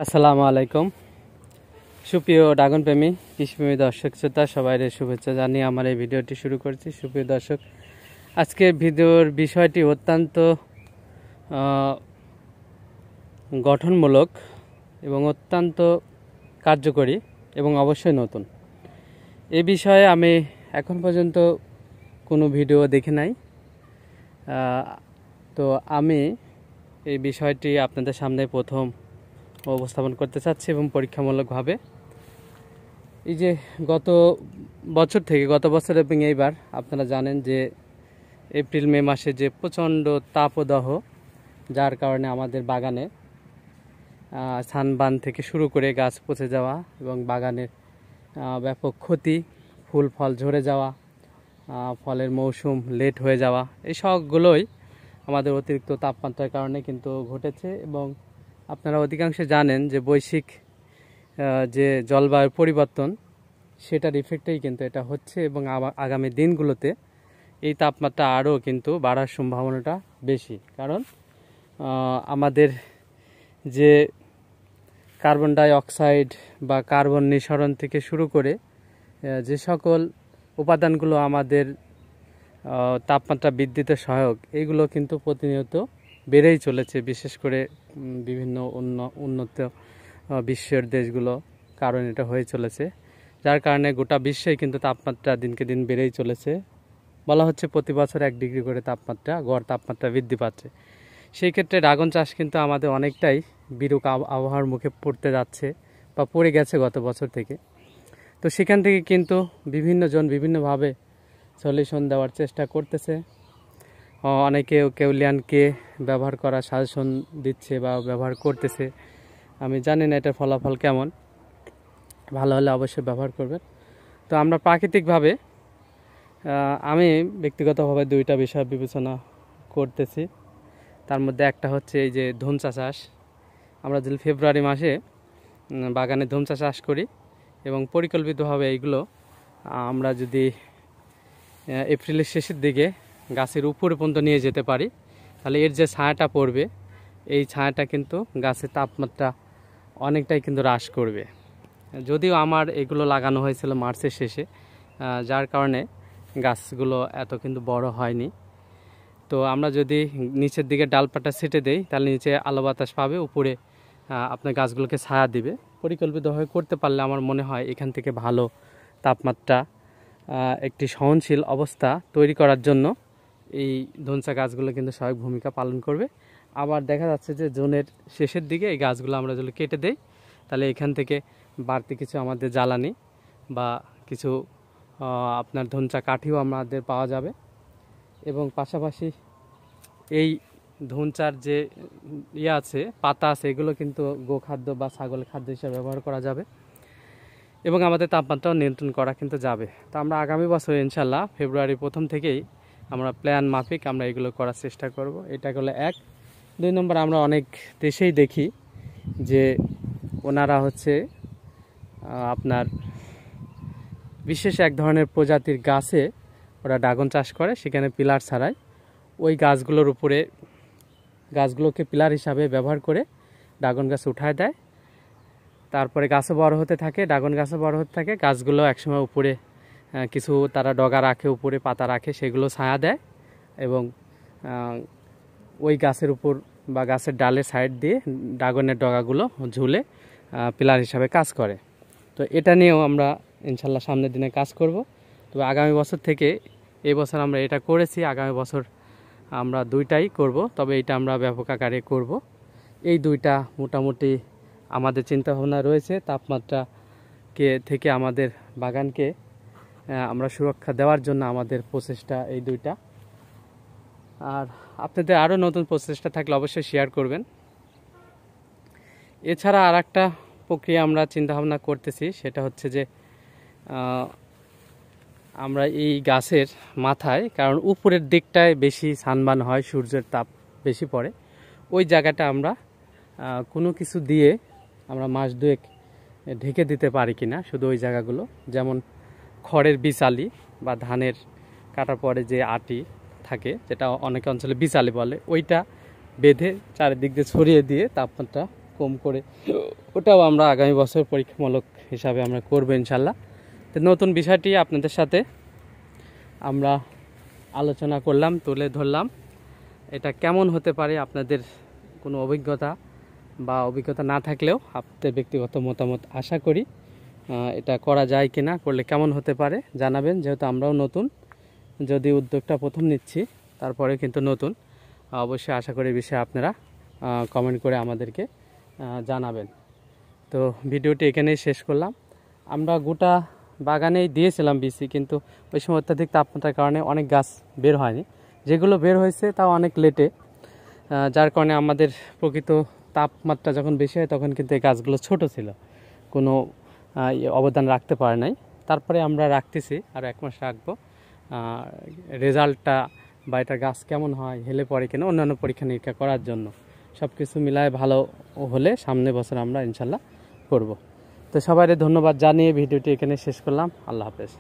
আসসালামু আলাইকুম। সুপ্রিয় ড্রাগন প্রেমী কৃষিপ্রেমী দর্শক শ্রোতা সবাইকে শুভেচ্ছা জানিয়ে আমার এই ভিডিওটি শুরু করছি। সুপ্রিয় দর্শক, আজকে ভিডিওর বিষয়টি অত্যন্ত গঠনমূলক এবং অত্যন্ত কার্যকরী এবং অবশ্যই নতুন। এই বিষয়ে আমি এখন পর্যন্ত কোনো ভিডিও দেখি নাই, তো আমি এই বিষয়টি আপনাদের সামনে প্রথম উপস্থাপন করতে চাচ্ছি এবং পরীক্ষামূলকভাবে। এই যে গত বছর এবং এইবার আপনারা জানেন যে এপ্রিল মে মাসে যে প্রচণ্ড তাপদাহ, যার কারণে আমাদের বাগানে সানবার্ন থেকে শুরু করে গাছ পচে যাওয়া এবং বাগানের ব্যাপক ক্ষতি, ফুল ফল ঝরে যাওয়া, ফলের মৌসুম লেট হয়ে যাওয়া, এই সবগুলোই আমাদের অতিরিক্ত তাপমাত্রার কারণে কিন্তু ঘটেছে। এবং আপনারা অধিকাংশে জানেন যে বৈশ্বিক যে জলবায়ুর পরিবর্তন, সেটার ইফেক্টেই কিন্তু এটা হচ্ছে এবং আগামী দিনগুলোতে এই তাপমাত্রা আরও কিন্তু বাড়ার সম্ভাবনাটা বেশি। কারণ আমাদের যে কার্বন ডাই অক্সাইড বা কার্বন নিঃসরণ থেকে শুরু করে যে সকল উপাদানগুলো আমাদের তাপমাত্রা বৃদ্ধিতে সহায়ক, এইগুলো কিন্তু প্রতিনিয়ত বেড়েই চলেছে, বিশেষ করে বিভিন্ন উন্নত বিশ্বের দেশগুলো কারণ এটা হয়ে চলেছে, যার কারণে গোটা বিশ্বেই কিন্তু তাপমাত্রা দিনকে দিন বেড়েই চলেছে। বলা হচ্ছে প্রতি বছর 1 ডিগ্রি করে গড় তাপমাত্রা বৃদ্ধি পাচ্ছে। সেই ক্ষেত্রে ড্রাগন চাষ কিন্তু আমাদের অনেকটাই বিরূপ আবহাওয়ার মুখে পড়তে যাচ্ছে বা পড়ে গেছে গত বছর থেকে। তো সেখান থেকে কিন্তু বিভিন্ন জন বিভিন্নভাবে সলিউশন দেওয়ার চেষ্টা করতেছে। অনেকে কেউলিয়ানকে ব্যবহার করার সাজেশন দিচ্ছে বা ব্যবহার করতেছে। আমি জানি না এটার ফলাফল কেমন, ভালো হলে অবশ্যই ব্যবহার করবেন। তো আমরা প্রাকৃতিকভাবে, আমি ব্যক্তিগতভাবে 2টা বিষয় বিবেচনা করতেছি। তার মধ্যে একটা হচ্ছে এই যে ধুমচা চাষ। আমরা যদি ফেব্রুয়ারি মাসে বাগানে ধুমচা চাষ করি এবং পরিকল্পিতভাবে এইগুলো আমরা যদি এপ্রিলের শেষের দিকে গাছের উপরে পর্যন্ত নিয়ে যেতে পারি, তাহলে এর যে ছায়াটা পড়বে, এই ছায়াটা কিন্তু গাছের তাপমাত্রা অনেকটাই কিন্তু হ্রাস করবে। যদিও আমার এগুলো লাগানো হয়েছিল মার্চের শেষে, যার কারণে গাছগুলো এত কিন্তু বড় হয়নি। তো আমরা যদি নিচের দিকে ডালপাটা ছেটে দেই, তাহলে নিচে আলো বাতাস পাবে, উপরে আপনার গাছগুলোকে ছায়া দিবে। পরিকল্পিতভাবে করতে পারলে আমার মনে হয় এখান থেকে ভালো তাপমাত্রা, একটি সহনশীল অবস্থা তৈরি করার জন্য এই ধনসা গাছগুলো কিন্তু সহায়ক ভূমিকা পালন করবে। আবার দেখা যাচ্ছে যে জুনের শেষের দিকে এই গাছগুলো আমরা যদি কেটে দেই, তাহলে এখান থেকে বাড়তি কিছু আমাদের জ্বালানি বা কিছু আপনার ধনসা কাঠিও আমাদের পাওয়া যাবে। এবং পাশাপাশি এই ধনচার যে আছে, পাতা আছে, এগুলো কিন্তু গোখাদ্য বা ছাগলের খাদ্য হিসেবে ব্যবহার করা যাবে এবং আমাদের তাপমাত্রাও নিয়ন্ত্রণ করা কিন্তু যাবে। তো আমরা আগামী বছর ইনশাল্লাহ ফেব্রুয়ারি প্রথম থেকেই আমরা প্ল্যান মাফিক আমরা এগুলো করার চেষ্টা করব। এটা হলো 1। 2 নম্বর, আমরা অনেক দেশেই দেখি যে ওনারা হচ্ছে আপনার বিশেষ এক ধরনের প্রজাতির গাছে ওরা ড্রাগন চাষ করে, সেখানে পিলার ছাড়াই ওই গাছগুলোকে পিলার হিসাবে ব্যবহার করে ড্রাগন গাছ উঠায় দেয়। তারপরে গাছও বড় হতে থাকে, ড্রাগন গাছও বড় হতে থাকে। গাছগুলো একসময় উপরে কিছু তারা ডগা রাখে, উপরে পাতা রাখে, সেগুলো ছায়া দেয় এবং ওই গাছের উপর বা গাছের ডালের সাইড দিয়ে ড্রাগনের ডগাগুলো ঝুলে পিলার হিসাবে কাজ করে। তো এটা নিয়েও আমরা ইনশাল্লাহ সামনের দিনে কাজ করব। তবে আগামী বছর থেকে, এই বছর আমরা এটা করেছি, আগামী বছর আমরা 2টাই করব, তবে এটা আমরা ব্যাপক আকারে করব। এই 2টা মোটামুটি আমাদের চিন্তাভাবনা রয়েছে তাপমাত্রাকে থেকে আমাদের বাগানকে আমরা সুরক্ষা দেওয়ার জন্য আমাদের প্রচেষ্টা এই 2টা। আর আপনাদের আরও নতুন প্রচেষ্টা থাকলে অবশ্যই শেয়ার করবেন। এছাড়া আর একটা প্রক্রিয়া আমরা চিন্তাভাবনা করতেছি, সেটা হচ্ছে যে আমরা এই গাছের মাথায়, কারণ উপরের দিকটায় বেশি সানবার্ন হয়, সূর্যের তাপ বেশি পড়ে, ওই জায়গাটা আমরা কোনো কিছু দিয়ে আমরা মাস 2 ঢেকে দিতে পারি কিনা, শুধু ওই জায়গাগুলো, যেমন খড়ের বিচালি বা ধানের কাটার পরে যে আটি থাকে, যেটা অনেক অঞ্চলে বিচালি বলে, ওইটা বেঁধে চারিদিক দিয়ে ছড়িয়ে দিয়ে তাপমাত্রা কম করে, ওটাও আমরা আগামী বছর পরীক্ষামূলক হিসাবে আমরা করবো ইনশাল্লাহ। তো নতুন বিষয়টি আপনাদের সাথে আমরা আলোচনা করলাম, তুলে ধরলাম। এটা কেমন হতে পারে, আপনাদের কোনো অভিজ্ঞতা না থাকলেও আপনাদের ব্যক্তিগত মতামত আশা করি এটা করা যায় কিনা, করলে কেমন হতে পারে জানাবেন। যেহেতু আমরাও নতুন, যদি উদ্যোগটা প্রথম নিচ্ছি, তারপরে কিন্তু নতুন, অবশ্যই আশা করি বিষয়ে আপনারা কমেন্ট করে আমাদেরকে জানাবেন। তো ভিডিওটি এখানেই শেষ করলাম। আমরা গোটা বাগানেই দিয়েছিলাম বিসি, কিন্তু ওই সময় অত্যাধিক তাপমাত্রার কারণে অনেক গাছ বের হয়নি, যেগুলো বের হয়েছে তাও অনেক লেটে, যার কারণে আমাদের প্রকৃত তাপমাত্রা যখন বেশি হয় তখন কিন্তু এই গাছগুলো ছোট ছিল, কোনো অবদান রাখতে পারে নাই। তারপরে আমরা রাখতেছি, আর 1 মাস রাখবো। রেজাল্টটা বা এটা গাছ কেমন হয়, হেলে পড়ে কিনা, অন্যান্য পরীক্ষা নিরীক্ষা করার জন্য সব কিছু মিলায় ভালো হলে সামনের বছর আমরা ইনশাল্লাহ করব। তো সবাইকে ধন্যবাদ জানিয়ে ভিডিওটি এখানে শেষ করলাম। আল্লাহ হাফেজ।